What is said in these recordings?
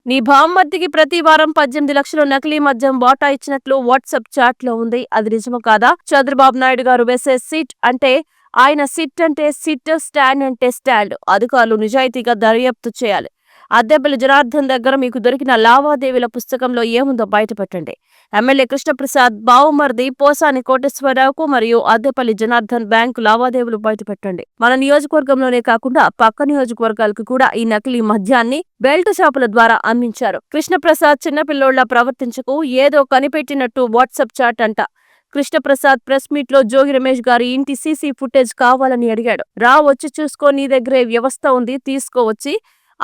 నీ బామ్మర్దికి ప్రతి వారం 18 లక్షలు నకిలీ మద్యం వాటా ఇచ్చినట్లు వాట్సాప్ చాట్ లో ఉంది. అది నిజమో కాదా? చంద్రబాబు నాయుడు గారు వేసే సిట్ అంటే ఆయన సిట్ అంటే సిట్, స్టాండ్ అంటే స్టాండ్. అధికారులు నిజాయితీగా దర్యాప్తు చేయాలి. అద్దెపల్లి జనార్దన్ దగ్గర మీకు దొరికిన లావాదేవీల పుస్తకంలో ఏముందో బయటపెట్టండి. ఎమ్మెల్యే కృష్ణప్రసాద్ బావుమర్ది పోసాని కోటేశ్వరరావుకు మరియు అద్దెపల్లి జనార్దన్ బ్యాంకు లావాదేవీలు బయటపెట్టండి. మన నియోజకవర్గంలోనే కాకుండా పక్క నియోజకవర్గాలకు కూడా ఈ నకిలీ మద్యాన్ని బెల్ట్ షాపుల ద్వారా అమ్మించారు. కృష్ణప్రసాద్ చిన్నపిల్లోళ్ల ప్రవర్తించకు, ఏదో కనిపెట్టినట్టు వాట్సాప్ చాట్ అంట. కృష్ణప్రసాద్ ప్రెస్ మీట్ లో జోగి రమేష్ గారి ఇంటి సీసీ ఫుటేజ్ కావాలని అడిగాడు. వచ్చి చూసుకో, నీ దగ్గరే వ్యవస్థ ఉంది, తీసుకోవచ్చి.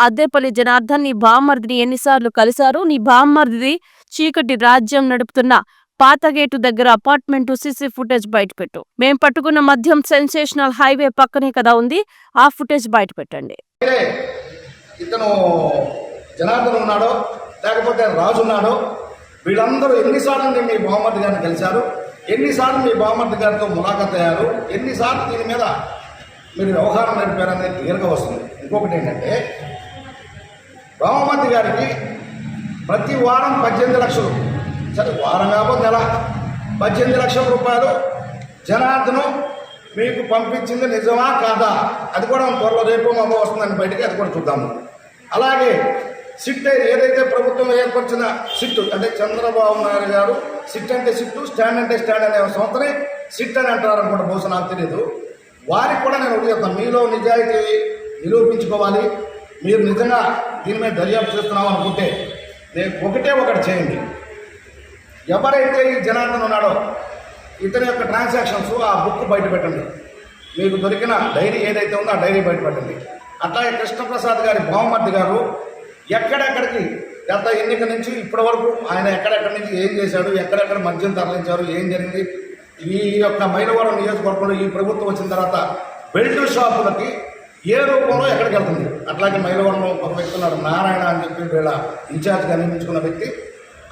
అద్దెపల్లి జనార్దన్ నీ బామ్మర్దిని ఎన్నిసార్లు కలిశారు? నీ బామ్మర్ది చీకటి రాజ్యం నడుపుతున్న పాతగేటు దగ్గర అపార్ట్మెంట్ సీసీ ఫుటేజ్ బయటపెట్టు. మేం పట్టుకున్న మద్యం సెన్సేషనల్ హైవే పక్కనే కదా ఉంది, ఆ ఫుటేజ్ బయటపెట్టండి. ఇతను జనార్దన్ ఉన్నాడో లేకపోతే రాజు ఉన్నాడో, వీళ్ళందరూ ఎన్నిసార్లు మీ బామ్మర్ది గారిని కలిశారు, ఎన్నిసార్లు మీ బామ్మర్ది గారితో ములాఖత్ అయ్యారు, ఎన్నిసార్లు దీని మీద మీరు వ్యవహారం నడిపారనేది క్లియర్గా వస్తుంది. ఇంకొకటి ఏంటంటే, బామ్మర్ది గారికి ప్రతి వారం 18 లక్షలు, సరే వారం కాకపోతే నెల 18 లక్షల రూపాయలు జనార్దను మీకు పంపించింది నిజమా కాదా? అది కూడా త్వరలో రేపు మామో వస్తుందని బయటికి, అది కూడా చూద్దాము. అలాగే సిట్ ఏదైతే ప్రభుత్వం ఏర్పరిచిన సిట్ అంటే చంద్రబాబు నాయుడు గారు సిట్ అంటే సిట్టు, స్టాండ్ అంటే స్టాండ్ అనే సంస్థని సిట్ అని అంటారు అనుకుంటా, బహుశా నాకు తెలియదు. వారికి కూడా నేను ఒకటి చెప్తాను, మీలో నిజాయితీ నిరూపించుకోవాలి. మీరు నిజంగా దీని మీద దర్యాప్తు చేస్తున్నాం అనుకుంటే నేను ఒకటి చేయండి. ఎవరైతే ఈ జనార్దన్ ఉన్నాడో ఇతని యొక్క ట్రాన్సాక్షన్స్ ఆ బుక్ బయట పెట్టండి. మీకు దొరికిన డైరీ ఏదైతే ఉందో ఆ డైరీ బయట పెట్టండి. అట్లాగే కృష్ణప్రసాద్ గారి బామ్మర్ది గారు ఎక్కడెక్కడికి గత ఎన్నిక నుంచి ఇప్పటి వరకు ఆయన ఎక్కడెక్కడి నుంచి ఏం చేశాడు, ఎక్కడెక్కడ మద్యం తరలించారు, ఏం జరిగింది, ఈ యొక్క మైలవరం నియోజకవర్గంలో ఈ ప్రభుత్వం వచ్చిన తర్వాత బెల్ట్ షాపులకి ఏ రూపంలో ఎక్కడికి వెళ్తుంది. అట్లాగే మైలవరంలో ఒక వ్యక్తి ఉన్నాడు, నారాయణ అని చెప్పి వీళ్ళ ఇన్ఛార్జ్గా నియమించుకున్న వ్యక్తి,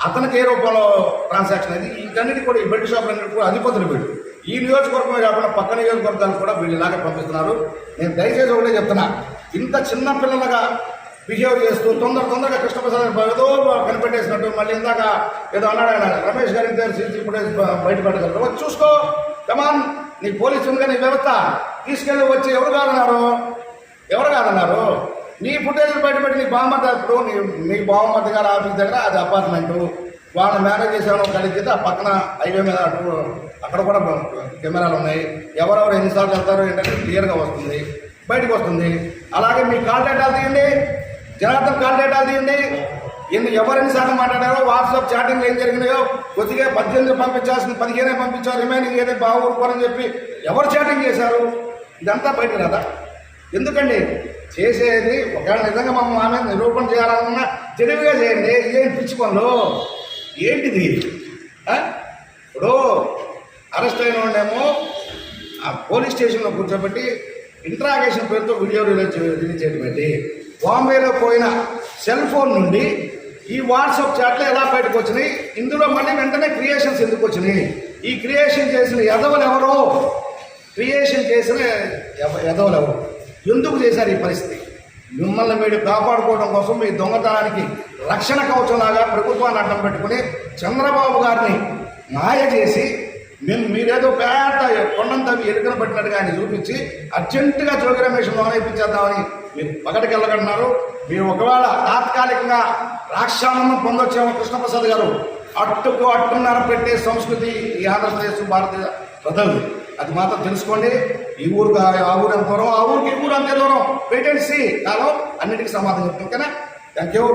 అతనికి ఏ రూపంలో ట్రాన్సాక్షన్ అయింది, వీటన్నిటి కూడా ఈ బెల్ట్ షాపులన్నిటి కూడా అధిపతులు వీళ్ళు. ఈ నియోజకవర్గమే కాకుండా పక్క నియోజకవర్గాలు కూడా వీళ్ళు ఇలాగే పంపిస్తున్నారు. నేను దయచేసి ఒకటే చెప్తున్నా, ఇంత చిన్న పిల్లలుగా బిహేవ్ చేస్తూ తొందరగా కృష్ణప్రసాద్ ఏదో కనిపెట్టేసినట్టు, మళ్ళీ ఇందాక ఏదో అన్నాడు ఆయన, రమేష్ గారి సీసీ ఫుటేజ్ బయట పెట్టగలరు, వచ్చి చూసుకో, కమాన్, నీ పోలీసు ఉంది, నీ వ్యవస్థ తీసుకెళ్ళి వచ్చి ఎవరు కాదన్నారు, నీ ఫుటేజ్ బయటపెట్టి నీ బామ్మర్ది, ఇప్పుడు మీ బామ్మర్ది గారి ఆఫీస్ దగ్గర అది అపార్ట్మెంటు, వాళ్ళని మేనేజ్ చేసేవాళ్ళం కలిగితే ఆ పక్కన హైవే మీద అక్కడ కూడా కెమెరాలు ఉన్నాయి. ఎవరెవరు ఎన్నిసార్లు వెళ్తారో ఏంటంటే క్లియర్గా వస్తుంది, బయటకు వస్తుంది. అలాగే మీ కాల్ డేటాలు తీయండి, జనార్దన్ కాల్ డేటాలు తీయండి, ఎవరెన్నిసార్లు మాట్లాడారో, వాట్సాప్ చాటింగ్లు ఏం జరిగినాయో, కొద్దిగా 18 పంపించాల్సింది 15 పంపించారు, రిమైనింగ్ ఏదైతే బాగుపడని చెప్పి ఎవరు చాటింగ్ చేశారు, ఇదంతా బయట కదా. ఎందుకండి చేసేది? ఒకవేళ నిజంగా మమ్మల్ని ఆమె నిరూపణ చేయాలన్నా తెలివిగా చేయండి. ఏం పిచ్చి పనులు ఏంటిది? ఇప్పుడు అరెస్ట్ అయిన వాళ్ళేమో ఆ పోలీస్ స్టేషన్లో కూర్చోబెట్టి ఇంట్రాగేషన్ పేరుతో వీడియో రిలీజ్ చేయడం ఏంటి? బాంబేలో పోయిన సెల్ ఫోన్ నుండి ఈ వాట్సాప్ చాట్లు ఎలా బయటకు వచ్చినాయి? ఇందులో మళ్ళీ వెంటనే క్రియేషన్స్ ఎందుకు వచ్చినాయి? ఈ క్రియేషన్ చేసిన ఎదవలు ఎవరో, ఎందుకు చేశారు ఈ పరిస్థితి? మిమ్మల్ని మీరు కాపాడుకోవడం కోసం మీ దొంగతనానికి రక్షణ కవచంలాగా ప్రభుత్వాన్ని అడ్డం పెట్టుకుని చంద్రబాబు గారిని మాయ చేసి మీరేదో పేట కొండంత ఎరుకన పెట్టినట్టుగా ఆయన చూపించి అర్జెంటుగా జోగి రమేష్ లోనైపించేద్దామని మీరు పగటికి వెళ్ళగంటున్నారు. మీరు ఒకవేళ తాత్కాలికంగా రాక్షానందం పొందొచ్చేమో కృష్ణప్రసాద్ గారు, అట్టున్నర పెట్టే సంస్కృతి ఈ ఆంధ్రప్రదేశ్ భారతీయ ప్రజలు, అది మాత్రం తెలుసుకోండి. ఈ ఊరు ఆ ఊరు ఎంత దూరం, ఆ ఊరికి ఈ ఊరు అంతే దూరం, వెయిట్ అండ్ సీ. కాలం అన్నిటికీ సమాధానం చెప్తాం. ఓకేనా? Thank you.